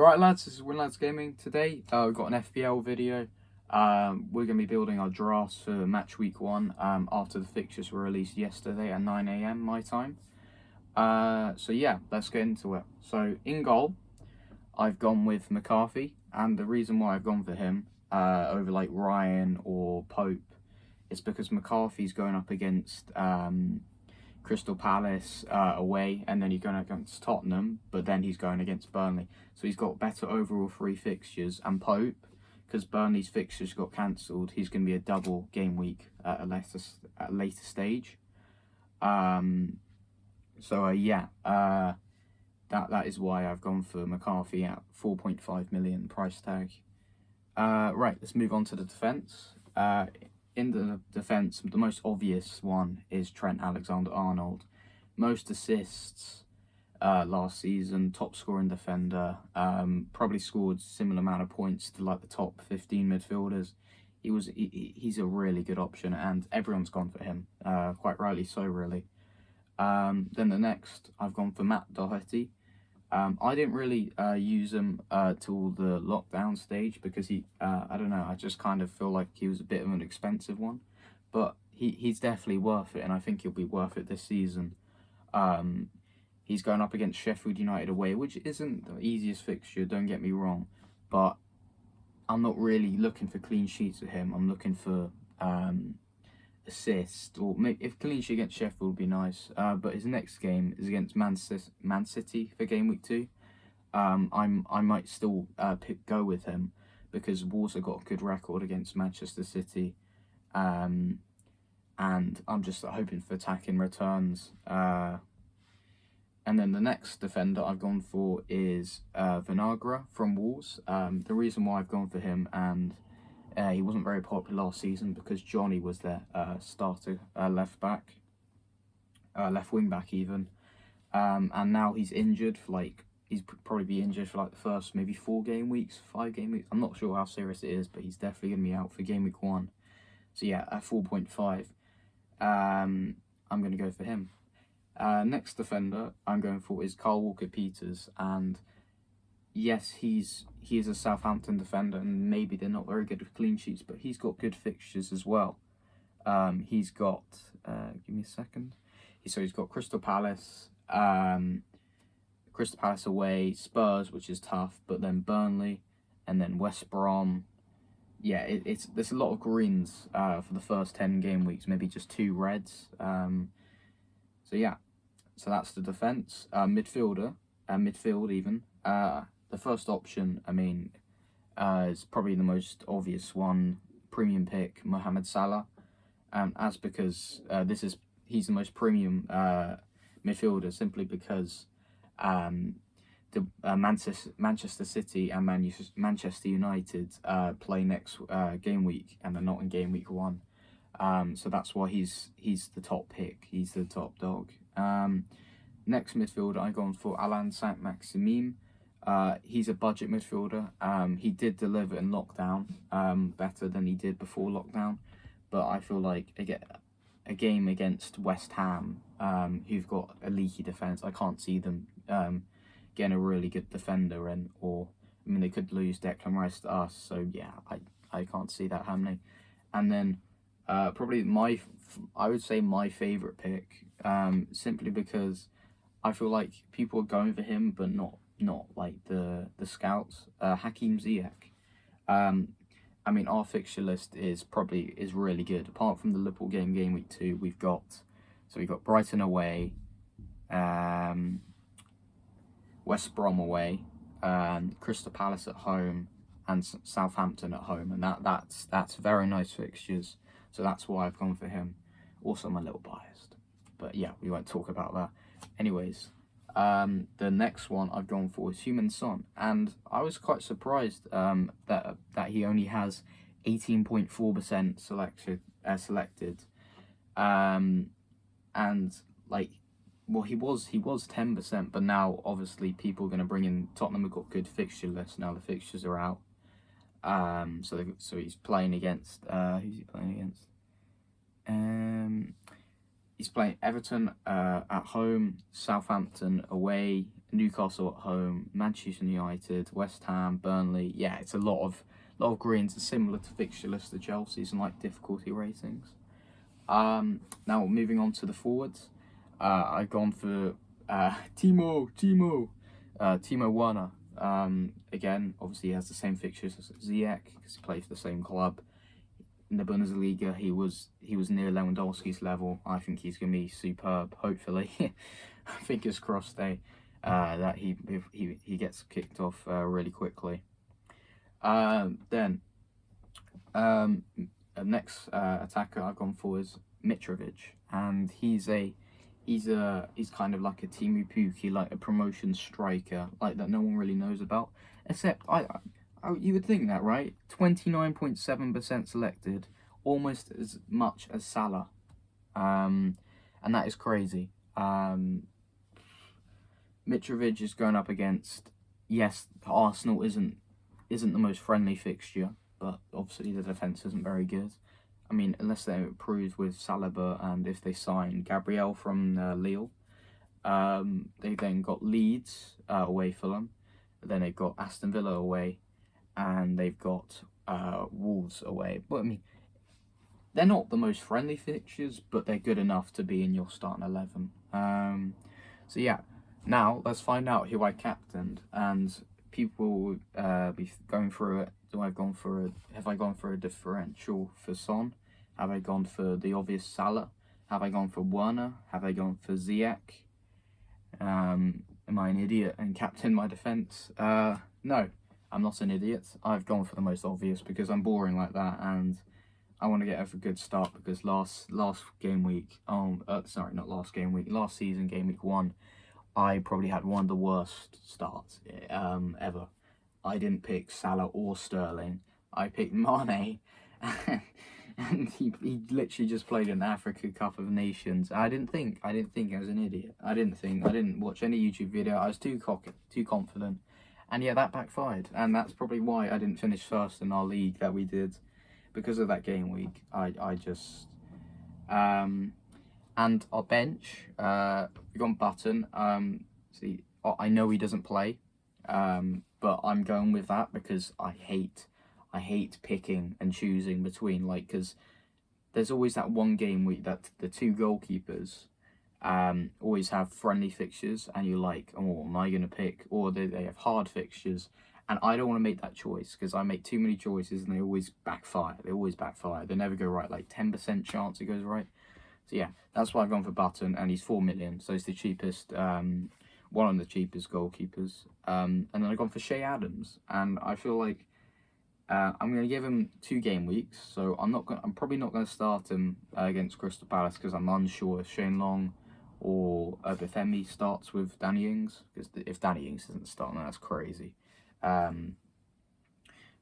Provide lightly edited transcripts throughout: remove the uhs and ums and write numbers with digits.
Right, lads, this is Winlads Gaming. Today we've got an FPL video. We're going to be building our drafts for match week 1 after the fixtures were released yesterday at 9 AM my time. So yeah, let's get into it. So in goal, I've gone with McCarthy, and the reason why I've gone for him over like Ryan or Pope is because McCarthy's going up against Crystal Palace away, and then he's going against Tottenham, but then he's going against Burnley. So he's got better overall 3 fixtures. And Pope, because Burnley's fixtures got cancelled, he's going to be a double game week at a later stage. That is why I've gone for McCarthy at 4.5 million price tag. Right, let's move on to the defence. In the defence, the most obvious one is Trent Alexander-Arnold. Most assists last season, top scoring defender, probably scored similar amount of points to like the top 15 midfielders. He's a really good option, and everyone's gone for him, quite rightly so, really. Then the next, I've gone for Matt Doherty. I didn't really use him till the lockdown stage because I don't know, I just kind of feel like he was a bit of an expensive one. But he's definitely worth it, and I think he'll be worth it this season. He's going up against Sheffield United away, which isn't the easiest fixture, don't get me wrong. But I'm not really looking for clean sheets with him. I'm looking for assist, or maybe if clean sheet against Sheffield would be nice. But his next game is against Man City for game week 2. I might still go with him because Wolves have got a good record against Manchester City, and I'm just hoping for attacking returns. And then the next defender I've gone for is Vinagre from Wolves. The reason why I've gone for him, and he wasn't very popular last season because Johnny was their starter left wing back even, and now he's injured for he's probably be injured for the first maybe 5 game weeks. I'm not sure how serious it is, but he's definitely gonna be out for game week 1. So yeah, at 4.5, I'm gonna go for him. Next defender I'm going for is Kyle Walker-Peters, and yes, he is a Southampton defender, and maybe they're not very good with clean sheets, but he's got good fixtures as well. He's got, give me a second. He's got Crystal Palace away, Spurs, which is tough, but then Burnley, and then West Brom. Yeah, there's a lot of greens for the first 10 game weeks, maybe just 2 reds. So yeah, so that's the defence. Midfield even. The first option, is probably the most obvious one, premium pick, Mohamed Salah. As because he's the most premium midfielder, simply because the Manchester City and Manchester United play next game week, and they're not in game week 1. So that's why he's the top pick. He's the top dog. Next midfielder, I've gone for Alain Saint-Maximin. He's a budget midfielder. He did deliver in lockdown better than he did before lockdown, but I feel like a game against West Ham, who've got a leaky defence, I can't see them getting a really good defender in, they could lose Declan Rice to us. So yeah, I can't see that happening. And then probably I would say my favourite pick, simply because I feel like people are going for him, but not like the scouts. Hakim Ziyech. Our fixture list is really good. Apart from the Liverpool game week 2, we've got Brighton away, West Brom away, Crystal Palace at home, and Southampton at home, and that's very nice fixtures. So that's why I've gone for him. Also, I'm a little biased, but yeah, we won't talk about that. Anyways, the next one I've gone for is Heung-min Son, and I was quite surprised that he only has 18.4% selected, and he was 10%, but now obviously people are going to bring in Tottenham. Have got good fixture list now. The fixtures are out. So he's playing against who's he playing against? He's playing Everton at home, Southampton away, Newcastle at home, Manchester United, West Ham, Burnley. Yeah, it's a lot of greens, are similar to fixture list of Chelsea's and like difficulty ratings. Now moving on to the forwards, I've gone for Timo Werner. Again, obviously he has the same fixtures as Ziyech because he played for the same club. In the Bundesliga, he was near Lewandowski's level. I think he's gonna be superb. Hopefully, fingers crossed, that he gets kicked off really quickly. Then, next attacker I've gone for is Mitrovic, and he's kind of like a Timu Pukki, like a promotion striker, like that no one really knows about, except you would think that, right? 29.7% selected, almost as much as Salah, and that is crazy. Mitrovic is going up against, yes, Arsenal isn't the most friendly fixture, but obviously the defence isn't very good. I mean, unless they improve with Saliba and if they sign Gabriel from Lille. They then got Leeds away Fulham, then they've got Aston Villa away, and they've got Wolves away. But I mean, they're not the most friendly fixtures, but they're good enough to be in your starting 11. So yeah, now let's find out who I captained, and people will be going through it. Have I gone for a differential for Son? Have I gone for the obvious Salah? Have I gone for Werner? Have I gone for Ziyech? Am I an idiot and captain my defence? No, I'm not an idiot. I've gone for the most obvious because I'm boring like that, and I want to get a good start because last game week, last season, game week 1, I probably had one of the worst starts ever. I didn't pick Salah or Sterling. I picked Mane, and he literally just played an Africa Cup of Nations. I didn't think I was an idiot. I didn't watch any YouTube video. I was too confident, and yeah, that backfired. And that's probably why I didn't finish first in our league that we did, because of that game week. I just and our bench, we've gone Button. See, I know he doesn't play, but I'm going with that because I hate picking and choosing between, like, because there's always that one game week that the two goalkeepers always have friendly fixtures, and you're like, oh, am I going to pick? Or they have hard fixtures, and I don't want to make that choice because I make too many choices and they always backfire. They never go right, like 10% chance it goes right. So yeah, that's why I've gone for Button, and he's 4 million, so he's the cheapest, one of the cheapest goalkeepers. And then I've gone for Shea Adams, and I feel like I'm going to give him 2 game weeks, so I'm probably not going to start him against Crystal Palace because I'm unsure if Shane Long or Bethemi starts with Danny Ings, because if Danny Ings doesn't start, then that's crazy. But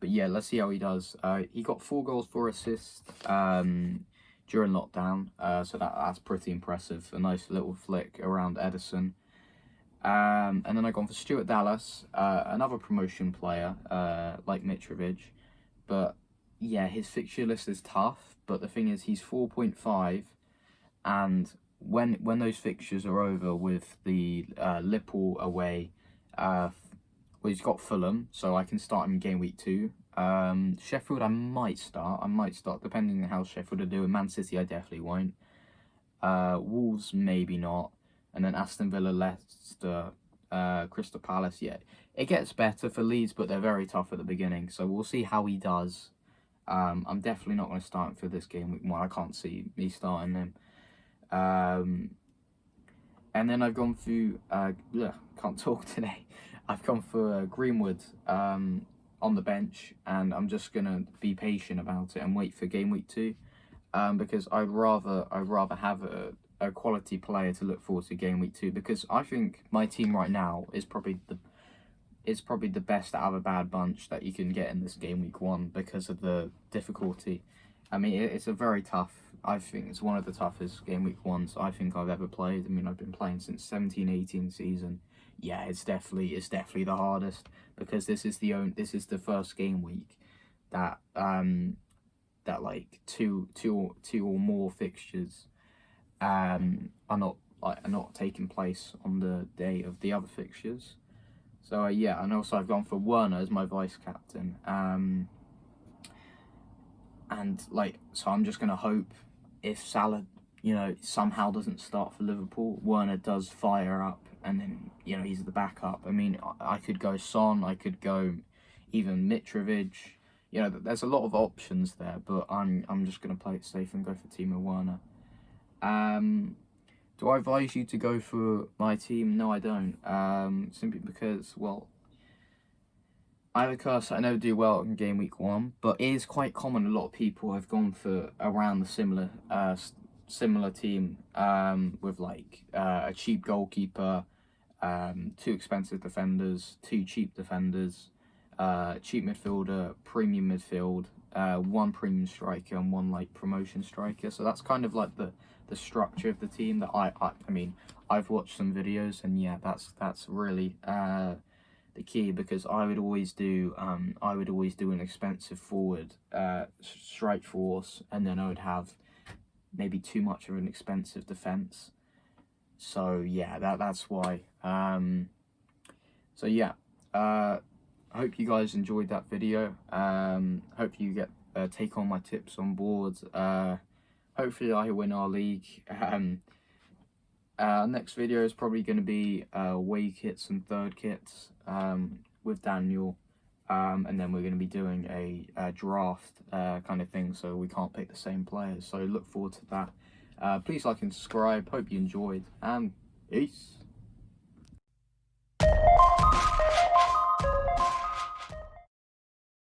yeah, let's see how he does. He got 4 goals, 4 assists during lockdown, so that's pretty impressive. A nice little flick around Edison. And then I've gone for Stuart Dallas, another promotion player, like Mitrovic. But yeah, his fixture list is tough, but the thing is he's 4.5, and when those fixtures are over with the Liverpool away, well, he's got Fulham, so I can start him in game week 2. Sheffield I might start depending on how Sheffield are doing. Man City I definitely won't. Wolves maybe not. And then Aston Villa, Leicester, Crystal Palace. Yeah, it gets better for Leeds, but they're very tough at the beginning, so we'll see how he does. I'm definitely not going to start him for this game week 1. I can't see me starting him. And then I've gone through can't talk today. I've gone for Greenwood on the bench, and I'm just gonna be patient about it and wait for game week 2, because I'd rather have a quality player to look forward to game week 2, because I think my team right now is probably the best out of a bad bunch that you can get in this game week 1 because of the difficulty. I mean, it's a very tough. I think it's one of the toughest game week 1s I think I've ever played. I mean, I've been playing since 17-18 season. Yeah, it's definitely the hardest, because this is the first game week that like two or more fixtures are not like are not taking place on the day of the other fixtures. So yeah, and also I've gone for Werner as my vice captain. And like, so I'm just gonna hope if Salah, you know, somehow doesn't start for Liverpool, Werner does fire up, and then, you know, he's the backup. I mean, I could go Son, I could go even Mitrovic. You know, there's a lot of options there, but I'm just gonna play it safe and go for Timo Werner. Do I advise you to go for my team? No, I don't. Simply because, well, I have a curse I never do well in game week 1, but it is quite common. A lot of people have gone for around the similar team, with like a cheap goalkeeper, 2 expensive defenders, 2 cheap defenders, cheap midfielder, premium midfield, 1 premium striker, and 1 like promotion striker. So that's kind of like the structure of the team that I mean, I've watched some videos, and yeah, that's really the key, because I would always do an expensive forward, strike force, and then I would have maybe too much of an expensive defense. So yeah, that's why. So yeah, I hope you guys enjoyed that video. Hope you get take all my tips on board. Hopefully I win our league. Next video is probably going to be away kits and third kits with Daniel, and then we're going to be doing a draft kind of thing, so we can't pick the same players. So look forward to that. Please like and subscribe. Hope you enjoyed, and peace.